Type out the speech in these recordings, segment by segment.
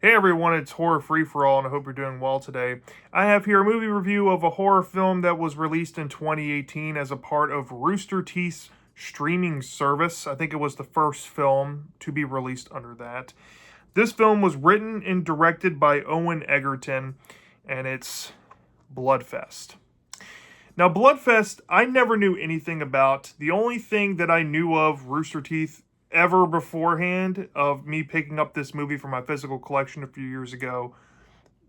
Hey everyone, it's Horror Free For All, and I hope you're doing well today. I have here a movie review of a horror film that was released in 2018 as a part of Rooster Teeth's streaming service. I think it was the first film to be released under that. This film was written and directed by Owen Egerton, and it's Bloodfest. Now, Bloodfest, I never knew anything about. The only thing that I knew of Rooster Teeth ever beforehand of me picking up this movie for my physical collection a few years ago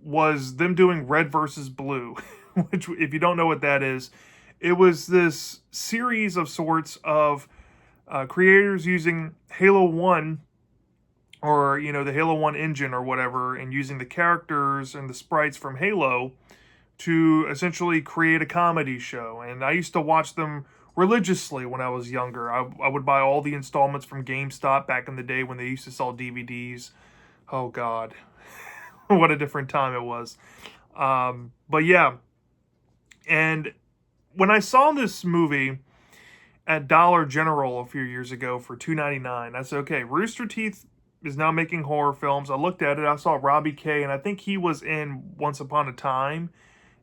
was them doing Red versus Blue, which, if you don't know what that is, it was this series of sorts of creators using Halo 1 or, the Halo 1 engine or whatever, and using the characters and the sprites from Halo to essentially create a comedy show. And I used to watch them religiously when I was younger. I would buy all the installments from GameStop back in the day when they used to sell DVDs. Oh, God. What a different time it was. But yeah. And when I saw this movie at Dollar General a few years ago for $2.99, I said, okay, Rooster Teeth is now making horror films. I looked at it. I saw Robbie Kay, and I think he was in Once Upon a Time,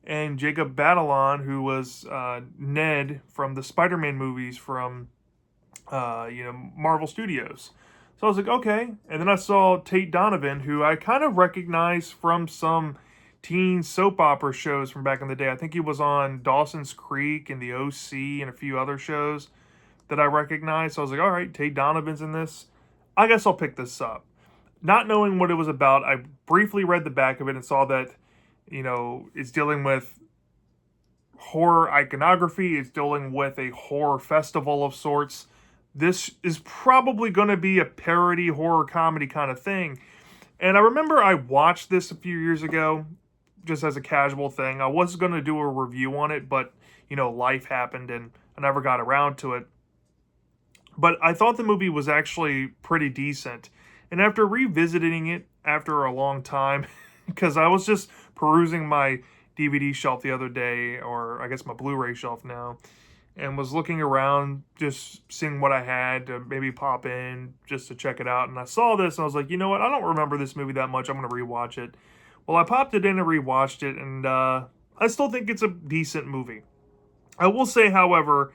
and Jacob Batalon, who was Ned from the Spider-Man movies from, Marvel Studios. So I was like, okay. And then I saw Tate Donovan, who I kind of recognize from some teen soap opera shows from back in the day. I think he was on Dawson's Creek and The OC and a few other shows that I recognize. So I was like, all right, Tate Donovan's in this. I guess I'll pick this up. Not knowing what it was about, I briefly read the back of it and saw that it's dealing with horror iconography. It's dealing with a horror festival of sorts. This is probably going to be a parody horror comedy kind of thing. And I remember I watched this a few years ago, just as a casual thing. I was going to do a review on it, but, life happened and I never got around to it. But I thought the movie was actually pretty decent. And after revisiting it after a long time, because I was just perusing my DVD shelf the other day, or I guess my Blu-ray shelf now, and was looking around, just seeing what I had to maybe pop in just to check it out. And I saw this, and I was like, you know what? I don't remember this movie that much. I'm going to rewatch it. Well, I popped it in and rewatched it, and I still think it's a decent movie. I will say, however,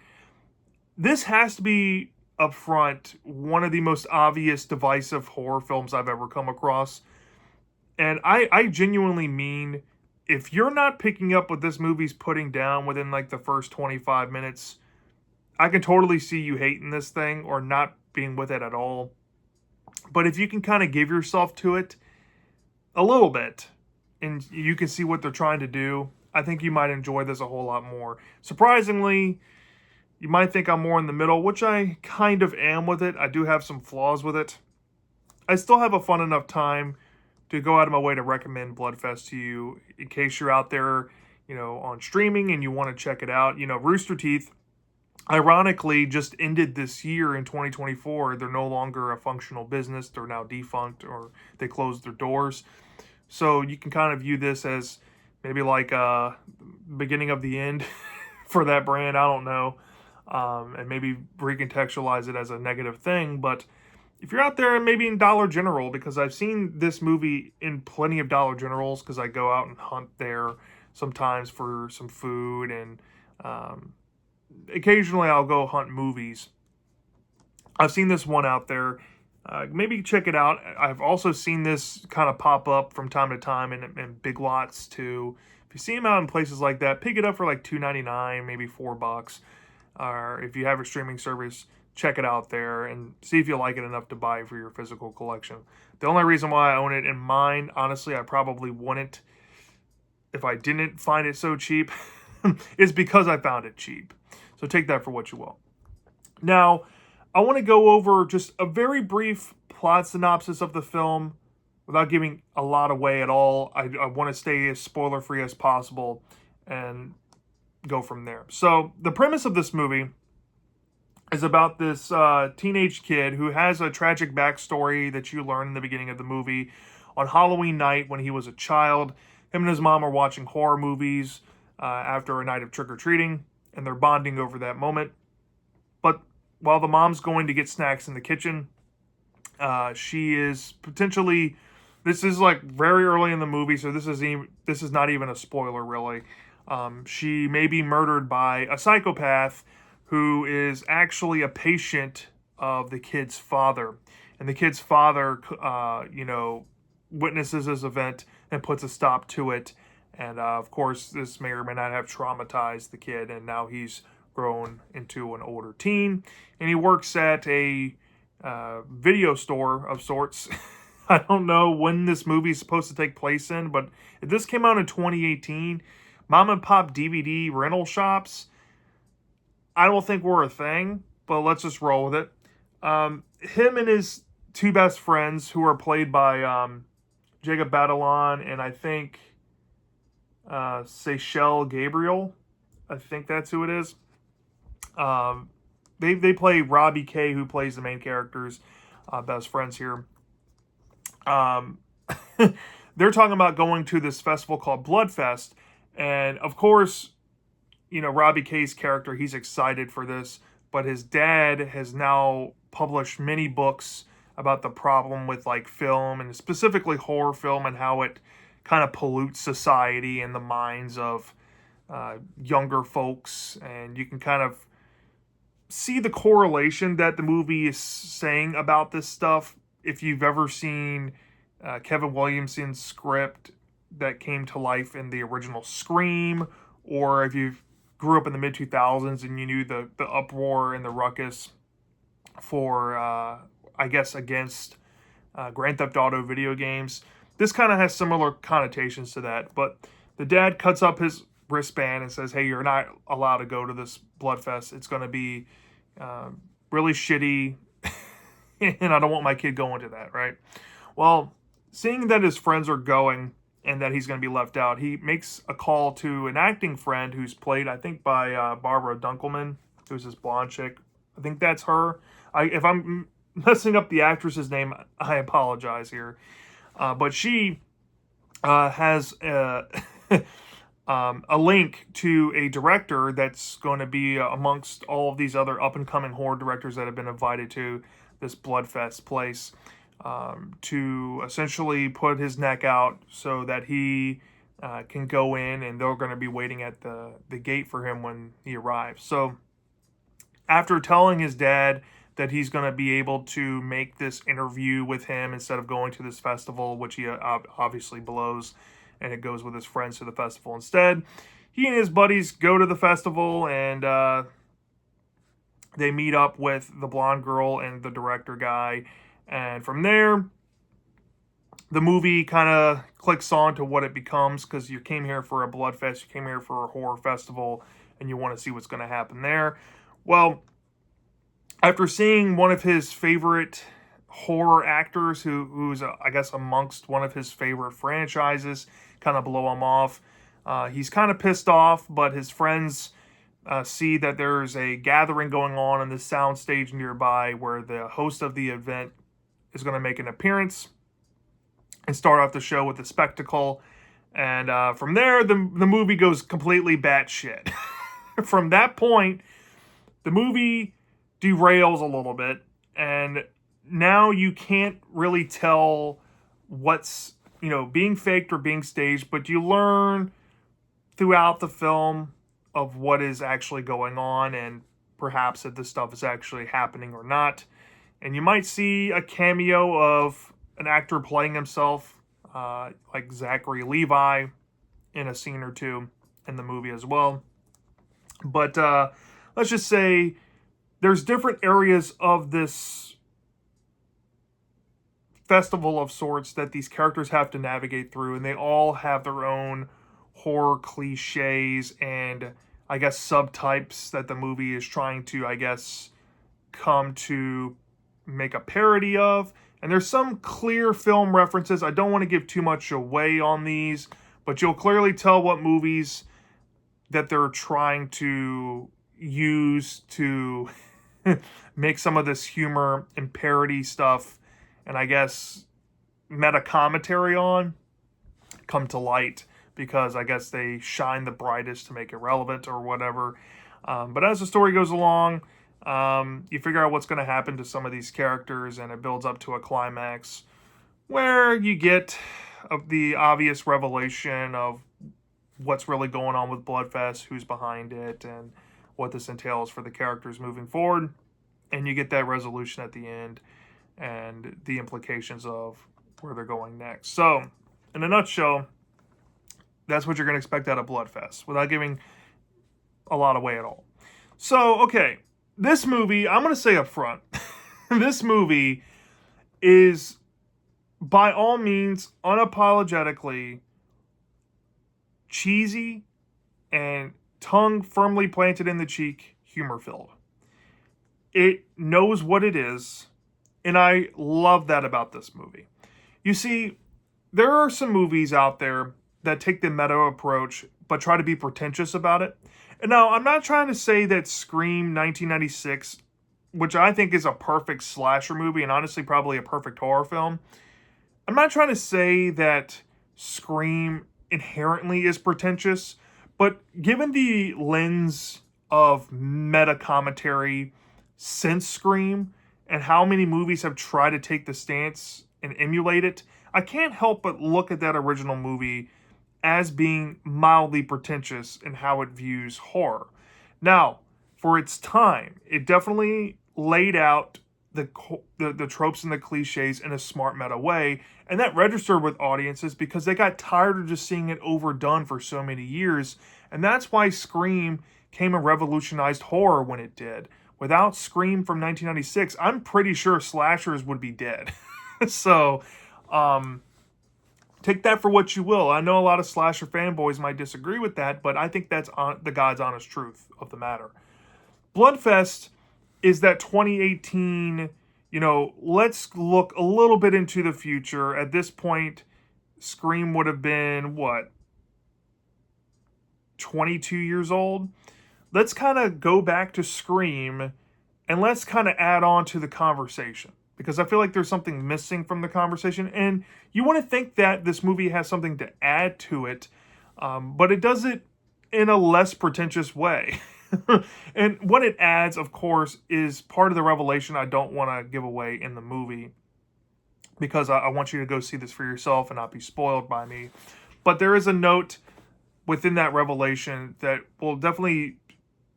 this has to be up front one of the most obvious divisive horror films I've ever come across. And I genuinely mean, if you're not picking up what this movie's putting down within like the first 25 minutes, I can totally see you hating this thing or not being with it at all. But if you can kind of give yourself to it a little bit and you can see what they're trying to do, I think you might enjoy this a whole lot more. Surprisingly, you might think I'm more in the middle, which I kind of am with it. I do have some flaws with it. I still have a fun enough time to go out of my way to recommend Bloodfest to you in case you're out there, on streaming and you want to check it out. Rooster Teeth, ironically, just ended this year in 2024. They're no longer a functional business. They're now defunct, or they closed their doors. So you can kind of view this as maybe like a beginning of the end for that brand. I don't know. And maybe recontextualize it as a negative thing. But if you're out there, maybe in Dollar General, because I've seen this movie in plenty of Dollar Generals, because I go out and hunt there sometimes for some food, and occasionally I'll go hunt movies. I've seen this one out there. Maybe check it out. I've also seen this kind of pop up from time to time in Big Lots too. If you see them out in places like that, pick it up for like $2.99, maybe $4. Or if you have a streaming service, check it out there and see if you like it enough to buy for your physical collection. The only reason why I own it in mine, honestly, I probably wouldn't if I didn't find it so cheap, is because I found it cheap. So take that for what you will. Now, I want to go over just a very brief plot synopsis of the film without giving a lot away at all. I want to stay as spoiler-free as possible and go from there. So the premise of this movie is about this teenage kid who has a tragic backstory that you learn in the beginning of the movie. On Halloween night, when he was a child, him and his mom are watching horror movies after a night of trick-or-treating, and they're bonding over that moment. But while the mom's going to get snacks in the kitchen, she is potentially This is like very early in the movie, so this is not even a spoiler really. She may be murdered by a psychopath who is actually a patient of the kid's father, and the kid's father, witnesses this event and puts a stop to it. And of course, this may or may not have traumatized the kid, and now he's grown into an older teen, and he works at a video store of sorts. I don't know when this movie is supposed to take place in, but if this came out in 2018, mom and pop DVD rental shops, I don't think were a thing, but let's just roll with it. Him and his two best friends, who are played by Jacob Batalon and I think Seychelle Gabriel, I think that's who it is. They play Robbie Kay, who plays the main character's best friends here. They're talking about going to this festival called Bloodfest, and of course, Robbie Kay's character, he's excited for this, but his dad has now published many books about the problem with like film, and specifically horror film, and how it kind of pollutes society and the minds of younger folks. And you can kind of see the correlation that the movie is saying about this stuff. If you've ever seen Kevin Williamson's script that came to life in the original Scream, or if you grew up in the mid-2000s and you knew the uproar and the ruckus for, I guess, against Grand Theft Auto video games, this kind of has similar connotations to that. But the dad cuts up his wristband and says, hey, you're not allowed to go to this Bloodfest. It's going to be really shitty, and I don't want my kid going to that, right? Well, seeing that his friends are going and that he's going to be left out, he makes a call to an acting friend who's played, I think, by Barbara Dunkelman, who's this blonde chick. I think that's her. If I'm messing up the actress's name, I apologize here. But she has a link to a director that's going to be amongst all of these other up-and-coming horror directors that have been invited to this Bloodfest place, to essentially put his neck out so that he can go in, and they're going to be waiting at the gate for him when he arrives. So after telling his dad that he's going to be able to make this interview with him instead of going to this festival, which he obviously blows, and it goes with his friends to the festival instead, he and his buddies go to the festival, and they meet up with the blonde girl and the director guy. And from there, the movie kind of clicks on to what it becomes, because you came here for a Bloodfest, you came here for a horror festival, and you want to see what's going to happen there. Well, after seeing one of his favorite horror actors, who's I guess amongst one of his favorite franchises, kind of blow him off, he's kind of pissed off, but his friends see that there's a gathering going on in the soundstage nearby where the host of the event is going to make an appearance and start off the show with a spectacle. And from there, the movie goes completely batshit. From that point, the movie derails a little bit, and now you can't really tell what's, being faked or being staged, but you learn throughout the film of what is actually going on, and perhaps if this stuff is actually happening or not. And you might see a cameo of an actor playing himself, like Zachary Levi, in a scene or two in the movie as well. But let's just say there's different areas of this festival of sorts that these characters have to navigate through, and they all have their own horror cliches and, I guess, subtypes that the movie is trying to, I guess, come to make a parody of. And there's some clear film references. I don't want to give too much away on these, but you'll clearly tell what movies that they're trying to use to make some of this humor and parody stuff, and I guess meta commentary on, come to light, because I guess they shine the brightest to make it relevant or whatever. But as the story goes along, you figure out what's going to happen to some of these characters, and it builds up to a climax where you get the obvious revelation of what's really going on with Bloodfest, who's behind it, and what this entails for the characters moving forward. And you get that resolution at the end and the implications of where they're going next. So, in a nutshell, that's what you're going to expect out of Bloodfest without giving a lot away at all. So, okay, this movie, I'm going to say up front, this movie is by all means unapologetically cheesy and tongue firmly planted in the cheek, humor filled. It knows what it is, and I love that about this movie. You see, there are some movies out there that take the meta approach but try to be pretentious about it. And now, I'm not trying to say that Scream 1996, which I think is a perfect slasher movie and honestly probably a perfect horror film, I'm not trying to say that Scream inherently is pretentious, but given the lens of meta commentary since Scream and how many movies have tried to take the stance and emulate it, I can't help but look at that original movie as being mildly pretentious in how it views horror. Now, for its time, it definitely laid out the tropes and the cliches in a smart meta way, and that registered with audiences because they got tired of just seeing it overdone for so many years, and that's why Scream came and revolutionized horror when it did. Without Scream from 1996, I'm pretty sure slashers would be dead. So, take that for what you will. I know a lot of slasher fanboys might disagree with that, but I think that's the God's honest truth of the matter. Bloodfest is that 2018, let's look a little bit into the future. At this point, Scream would have been, what, 22 years old? Let's kind of go back to Scream and let's kind of add on to the conversation because I feel like there's something missing from the conversation. And you want to think that this movie has something to add to it, but it does it in a less pretentious way. And what it adds, of course, is part of the revelation I don't want to give away in the movie because I want you to go see this for yourself and not be spoiled by me. But there is a note within that revelation that will definitely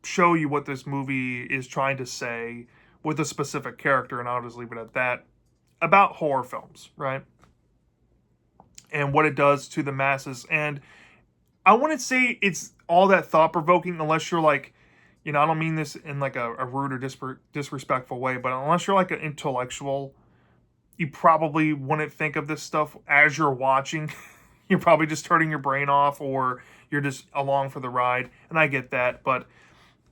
show you what this movie is trying to say with a specific character, and I'll just leave it at that, about horror films, right? And what it does to the masses. And I wouldn't say it's all that thought-provoking unless you're like, I don't mean this in like a rude or disrespectful way, but unless you're like an intellectual, you probably wouldn't think of this stuff as you're watching. You're probably just turning your brain off or you're just along for the ride. And I get that. But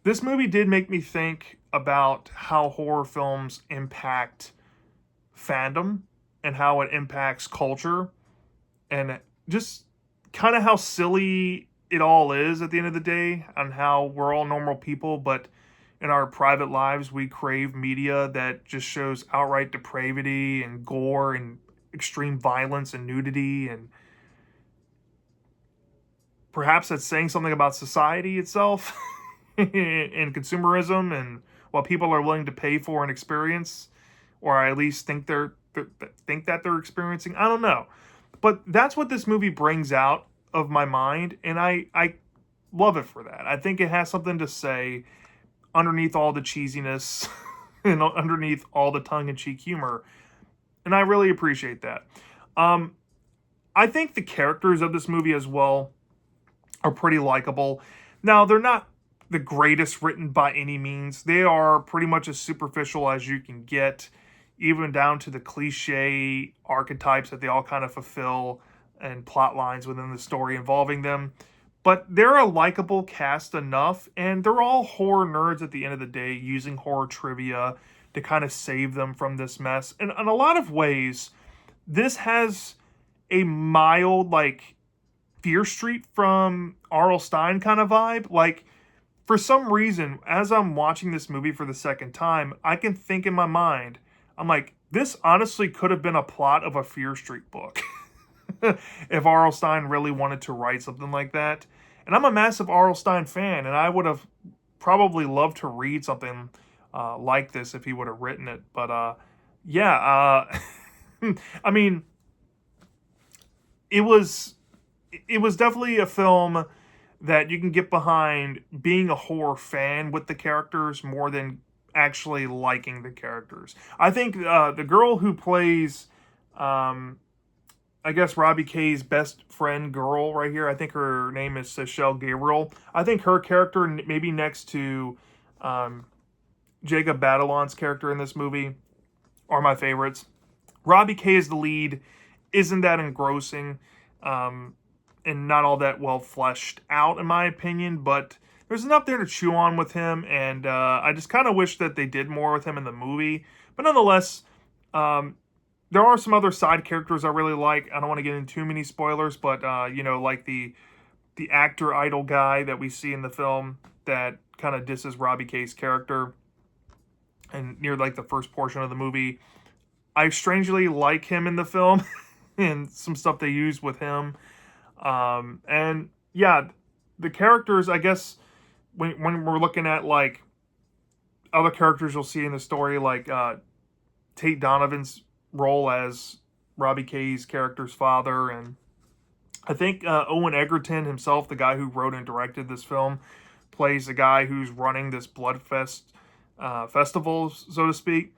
this movie did make me think about how horror films impact fandom and how it impacts culture and just kind of how silly it all is at the end of the day and how we're all normal people, but in our private lives, we crave media that just shows outright depravity and gore and extreme violence and nudity. And perhaps that's saying something about society itself and consumerism and what people are willing to pay for and experience, or at least think that they're experiencing. I don't know. But that's what this movie brings out of my mind, and I love it for that. I think it has something to say underneath all the cheesiness and underneath all the tongue-in-cheek humor, and I really appreciate that. I think the characters of this movie as well are pretty likable. Now, they're not the greatest written by any means. They are pretty much as superficial as you can get, even down to the cliche archetypes that they all kind of fulfill and plot lines within the story involving them. But they're a likable cast enough, and they're all horror nerds at the end of the day, using horror trivia to kind of save them from this mess. And in a lot of ways, this has a mild, like, Fear Street from R.L. Stine kind of vibe. Like, for some reason, as I'm watching this movie for the second time, I can think in my mind, I'm like, this honestly could have been a plot of a Fear Street book. If R.L. Stine really wanted to write something like that. And I'm a massive R.L. Stine fan, and I would have probably loved to read something like this if he would have written it. But, yeah, I mean, it was it was definitely a film that you can get behind being a horror fan with the characters more than actually liking the characters. I think the girl who plays, I guess, Robbie K's best friend girl right here, I think her name is Seychelle Gabriel. I think her character, maybe next to um, Jacob Batalon's character in this movie, are my favorites. Robbie K is the lead, isn't that engrossing, um, and not all that well fleshed out, in my opinion, but there's enough there to chew on with him, and I just kind of wish that they did more with him in the movie. But nonetheless, um, there are some other side characters I really like. I don't want to get into too many spoilers, but like the actor idol guy that we see in the film that kind of disses Robbie K's character, and near like the first portion of the movie, I strangely like him in the film and some stuff they use with him. And yeah, the characters, I guess, when we're looking at like other characters you'll see in the story, like Tate Donovan's role as Robbie K's character's father, and I think Owen Egerton himself, the guy who wrote and directed this film, plays the guy who's running this Bloodfest festival, so to speak.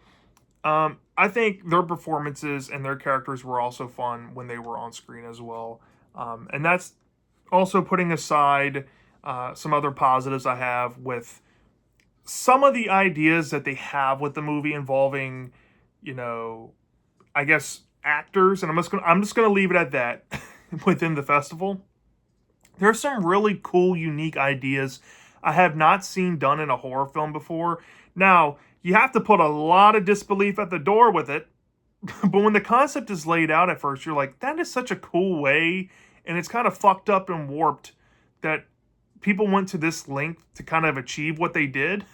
I think their performances and their characters were also fun when they were on screen as well. And that's also putting aside some other positives I have with some of the ideas that they have with the movie involving, I guess, actors, and I'm just gonna leave it at that within the festival. There's some really cool, unique ideas I have not seen done in a horror film before. Now, you have to put a lot of disbelief at the door with it, but when the concept is laid out at first, you're like, that is such a cool way, and it's kind of fucked up and warped that people went to this length to kind of achieve what they did.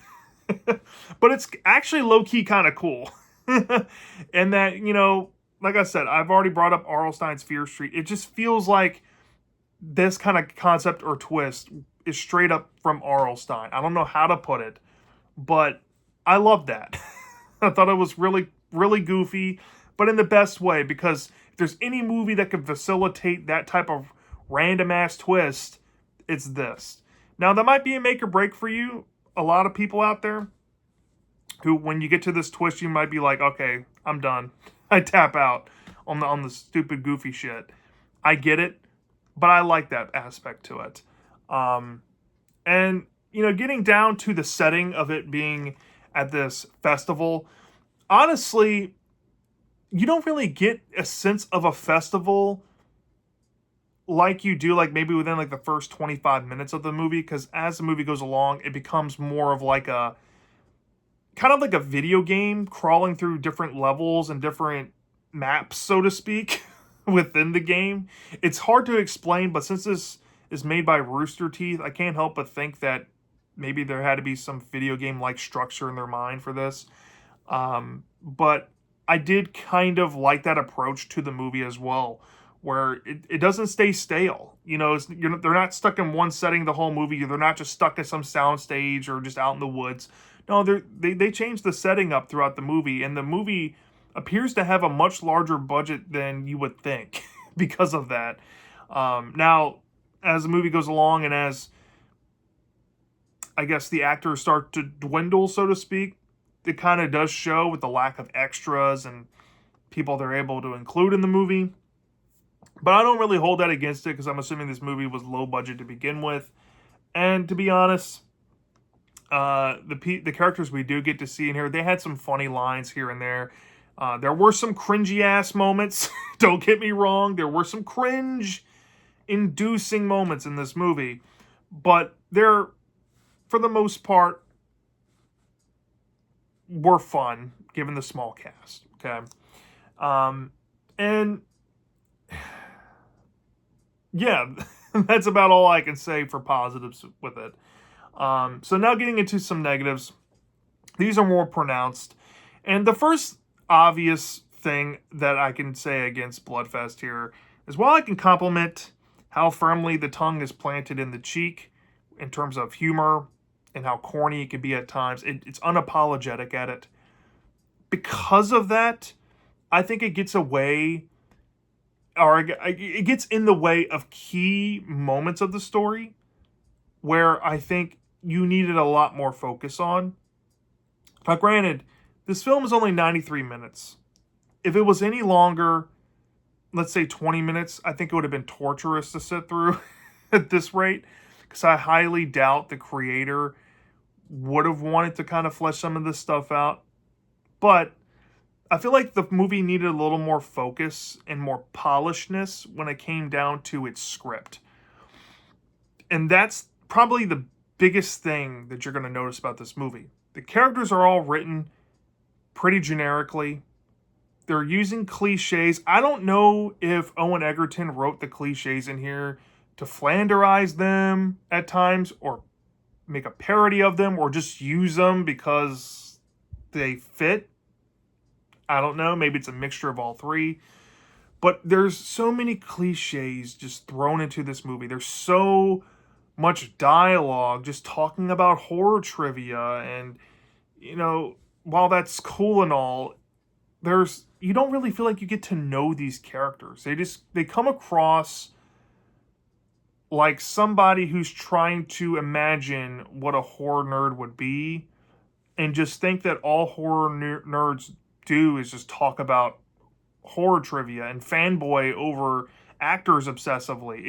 But it's actually low-key kind of cool. And that, like I said, I've already brought up R.L. Stine's Fear Street. It just feels like this kind of concept or twist is straight up from R.L. Stine. I don't know how to put it, but I love that. I thought it was really, really goofy, but in the best way, because if there's any movie that could facilitate that type of random ass twist, it's this. Now, that might be a make or break for you. A lot of people out there who, when you get to this twist, you might be like, okay, I'm done. I tap out on the stupid, goofy shit. I get it, but I like that aspect to it. And, getting down to the setting of it being at this festival, honestly, you don't really get a sense of a festival like you do, like maybe within like the first 25 minutes of the movie, because as the movie goes along, it becomes more of like a kind of like a video game crawling through different levels and different maps, so to speak, within the game. It's hard to explain, but since this is made by Rooster Teeth, I can't help but think that maybe there had to be some video game like structure in their mind for this. But I did kind of like that approach to the movie as well, where it doesn't stay stale. They're not stuck in one setting the whole movie. They're not just stuck at some soundstage or just out in the woods. No, they change the setting up throughout the movie, and the movie appears to have a much larger budget than you would think because of that. Now, as the movie goes along and as, I guess, the actors start to dwindle, so to speak, it kind of does show with the lack of extras and people they're able to include in the movie. But I don't really hold that against it, because I'm assuming this movie was low budget to begin with. And to be honest, the characters we do get to see in here, they had some funny lines here and there. There were some cringy ass moments. Don't get me wrong. There were some cringe inducing moments in this movie. But they're, for the most part, were fun, given the small cast. Okay. And yeah, that's about all I can say for positives with it. So now getting into some negatives. These are more pronounced. And the first obvious thing that I can say against Bloodfest here is, while I can compliment how firmly the tongue is planted in the cheek in terms of humor and how corny it can be at times, it's unapologetic at it. Because of that, I think it gets away or it gets in the way of key moments of the story where I think you needed a lot more focus on. Now, granted, this film is only 93 minutes. If it was any longer, let's say 20 minutes, I think it would have been torturous to sit through at this rate, because I highly doubt the creator would have wanted to kind of flesh some of this stuff out. But I feel like the movie needed a little more focus and more polishedness when it came down to its script. And that's probably the biggest thing that you're going to notice about this movie. The characters are all written pretty generically. They're using cliches. I don't know if Owen Egerton wrote the cliches in here to Flanderize them at times, or make a parody of them, or just use them because they fit. I don't know. Maybe it's a mixture of all three. But there's so many cliches just thrown into this movie. There's so much dialogue just talking about horror trivia. And, while that's cool and all, you don't really feel like you get to know these characters. They come across like somebody who's trying to imagine what a horror nerd would be, and just think that all horror nerds do is just talk about horror trivia and fanboy over actors obsessively.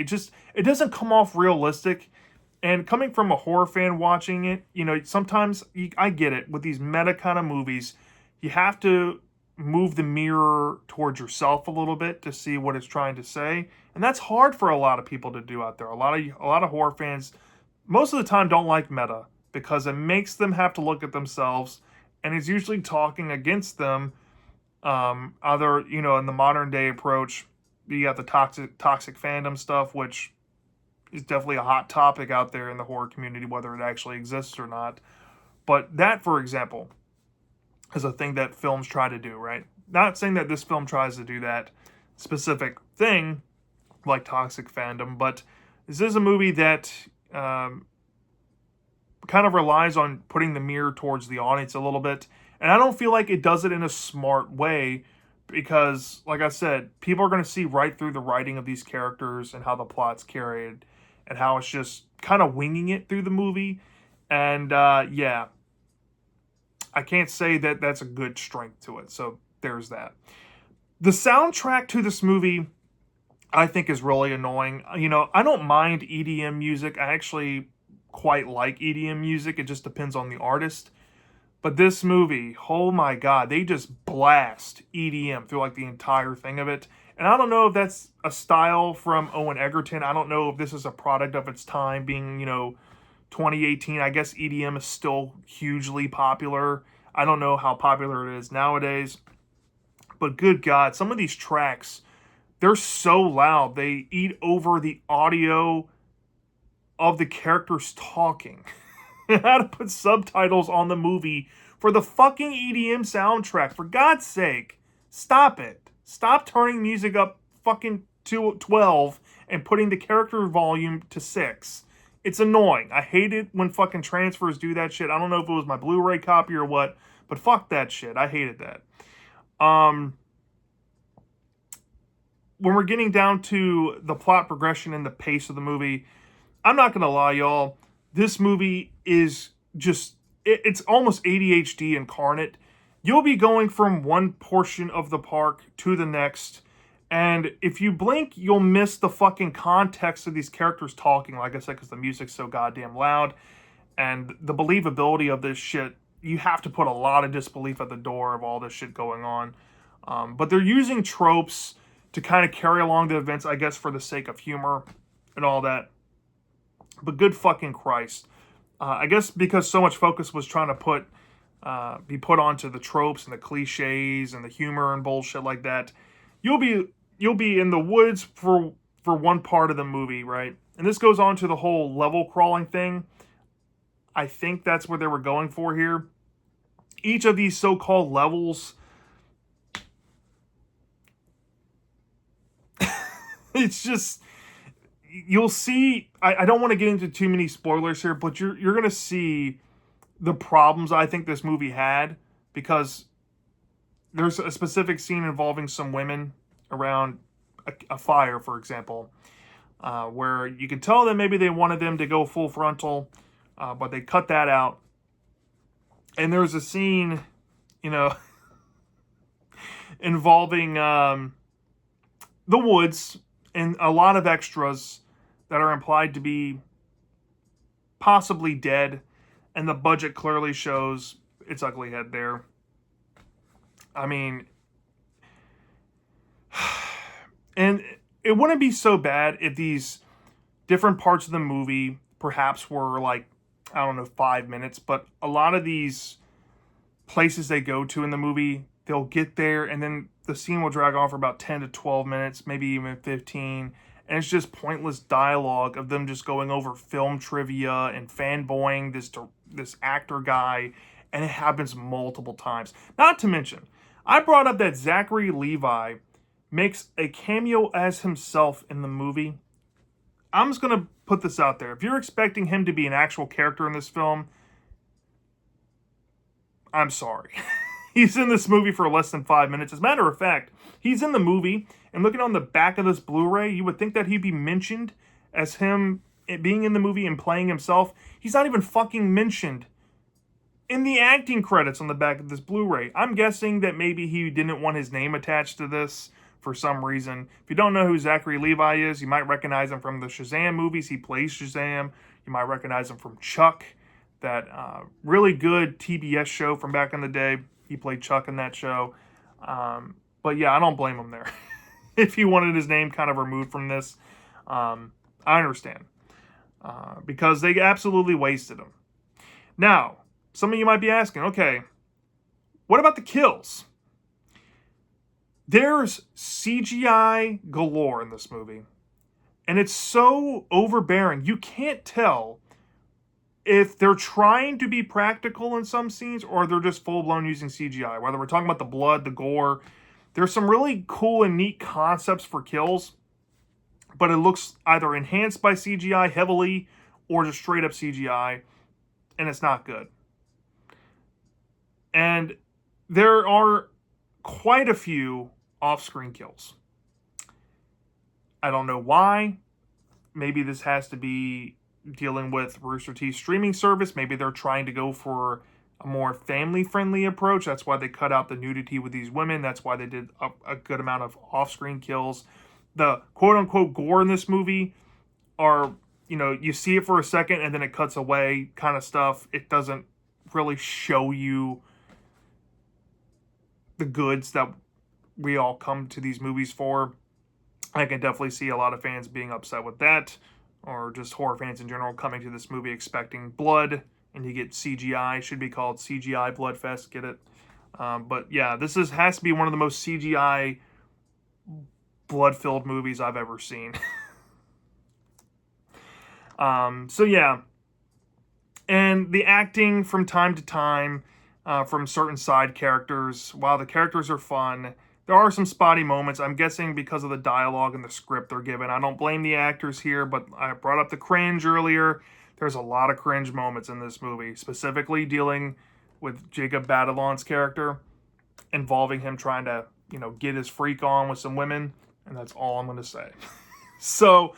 It doesn't come off realistic. And coming from a horror fan watching it, sometimes I get it. With these meta kind of movies, you have to move the mirror towards yourself a little bit to see what it's trying to say. And that's hard for a lot of people to do out there. A lot of horror fans most of the time don't like meta, because it makes them have to look at themselves, and it's usually talking against them. Either, in the modern day approach, you got the toxic fandom stuff, which is definitely a hot topic out there in the horror community, whether it actually exists or not. But that, for example, is a thing that films try to do, right? Not saying that this film tries to do that specific thing, like toxic fandom, but this is a movie that kind of relies on putting the mirror towards the audience a little bit. And I don't feel like it does it in a smart way, because, like I said, people are going to see right through the writing of these characters and how the plot's carried and how it's just kind of winging it through the movie. And yeah, I can't say that that's a good strength to it. So there's that. The soundtrack to this movie, I think, is really annoying. I don't mind EDM music. I actually quite like EDM music. It just depends on the artist. But this movie, oh my God, they just blast EDM through like the entire thing of it. And I don't know if that's a style from Owen Egerton. I don't know if this is a product of its time, being, 2018. I guess EDM is still hugely popular. I don't know how popular it is nowadays. But good God, some of these tracks, they're so loud. They eat over the audio of the characters talking. I had to put subtitles on the movie for the fucking EDM soundtrack. For God's sake, stop it. Stop turning music up fucking to 12 and putting the character volume to 6. It's annoying. I hate it when fucking transfers do that shit. I don't know if it was my Blu-ray copy or what, but fuck that shit. I hated that. When we're getting down to the plot progression and the pace of the movie, I'm not going to lie, y'all. This movie is just, it's almost ADHD incarnate. You'll be going from one portion of the park to the next, and if you blink, you'll miss the fucking context of these characters talking, like I said, because the music's so goddamn loud, and the believability of this shit, you have to put a lot of disbelief at the door of all this shit going on. But they're using tropes to kind of carry along the events, I guess, for the sake of humor and all that. But good fucking Christ. I guess because so much focus was trying to be put onto the tropes and the cliches and the humor and bullshit like that, you'll be in the woods for one part of the movie, right? And this goes on to the whole level crawling thing. I think that's what they were going for here. Each of these so-called levels, it's just, you'll see, I don't want to get into too many spoilers here, but you're going to see the problems I think this movie had, because there's a specific scene involving some women around, a fire, for example, where you can tell that maybe they wanted them to go full frontal, but they cut that out. And there's a scene, you know, involving the woods and a lot of extras that are implied to be possibly dead, and the budget clearly shows its ugly head there. I mean, and it wouldn't be so bad if these different parts of the movie perhaps were like, I don't know, 5 minutes, but a lot of these places they go to in the movie, they'll get there and then the scene will drag on for about 10 to 12 minutes, maybe even 15. And it's just pointless dialogue of them just going over film trivia and fanboying this actor guy. And it happens multiple times. Not to mention, I brought up that Zachary Levi makes a cameo as himself in the movie. I'm just going to put this out there. If you're expecting him to be an actual character in this film, I'm sorry. He's in this movie for less than 5 minutes. As a matter of fact, he's in the movie, and looking on the back of this Blu-ray, you would think that he'd be mentioned as him being in the movie and playing himself. He's not even fucking mentioned in the acting credits on the back of this Blu-ray. I'm guessing that maybe he didn't want his name attached to this for some reason. If you don't know who Zachary Levi is, you might recognize him from the Shazam movies. He plays Shazam. You might recognize him from Chuck, that really good TBS show from back in the day. He played Chuck in that show. But yeah, I don't blame him there. If he wanted his name kind of removed from this, I understand. Because they absolutely wasted him. Now, some of you might be asking, okay, what about the kills? There's CGI galore in this movie. And it's so overbearing. You can't tell if they're trying to be practical in some scenes or they're just full-blown using CGI. Whether we're talking about the blood, the gore, there's some really cool and neat concepts for kills, but it looks either enhanced by CGI heavily or just straight up CGI, and it's not good. And there are quite a few off-screen kills. I don't know why. Maybe this has to be dealing with Rooster Teeth's streaming service. Maybe they're trying to go for a more family-friendly approach. That's why they cut out the nudity with these women. That's why they did a good amount of off-screen kills. The quote-unquote gore in this movie are, you know, you see it for a second and then it cuts away kind of stuff. It doesn't really show you the goods that we all come to these movies for. I can definitely see a lot of fans being upset with that, or just horror fans in general coming to this movie expecting blood, and you get CGI. Should be called CGI Bloodfest, get it? But yeah, this has to be one of the most CGI blood-filled movies I've ever seen. So yeah, and the acting from time to time from certain side characters, while the characters are fun, there are some spotty moments. I'm guessing because of the dialogue and the script they're given. I don't blame the actors here, but I brought up the cringe earlier. There's a lot of cringe moments in this movie, specifically dealing with Jacob Batalon's character, involving him trying to, you know, get his freak on with some women, and that's all I'm going to say. So,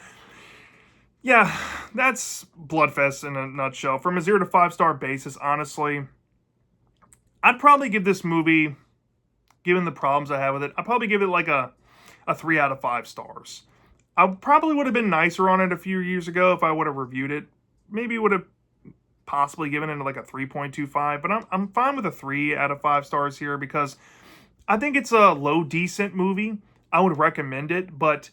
yeah, that's Bloodfest in a nutshell. From a 0 to 5 star basis, honestly, I'd probably give this movie, given the problems I have with it, I'd probably give it like a 3 out of 5 stars. I probably would have been nicer on it a few years ago if I would have reviewed it. Maybe would have possibly given it like a 3.25, but I'm fine with a 3 out of 5 stars here because I think it's a low decent movie. I would recommend it, but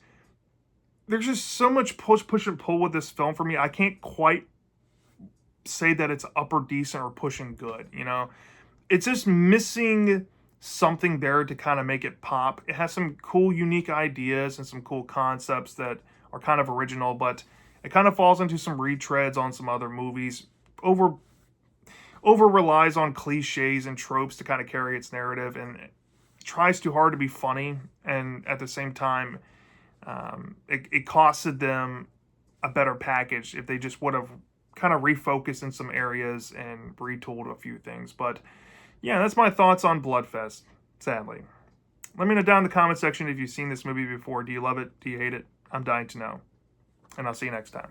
there's just so much push and pull with this film for me. I can't quite say that it's upper decent or pushing good, you know? It's just missing something there to kind of make it pop. It has some cool, unique ideas and some cool concepts that are kind of original, but it kind of falls into some retreads on some other movies. Over relies on cliches and tropes to kind of carry its narrative, and it tries too hard to be funny, and at the same time, it costed them a better package if they just would have kind of refocused in some areas and retooled a few things. But yeah, that's my thoughts on Bloodfest, sadly. Let me know down in the comment section if you've seen this movie before. Do you love it? Do you hate it? I'm dying to know. And I'll see you next time.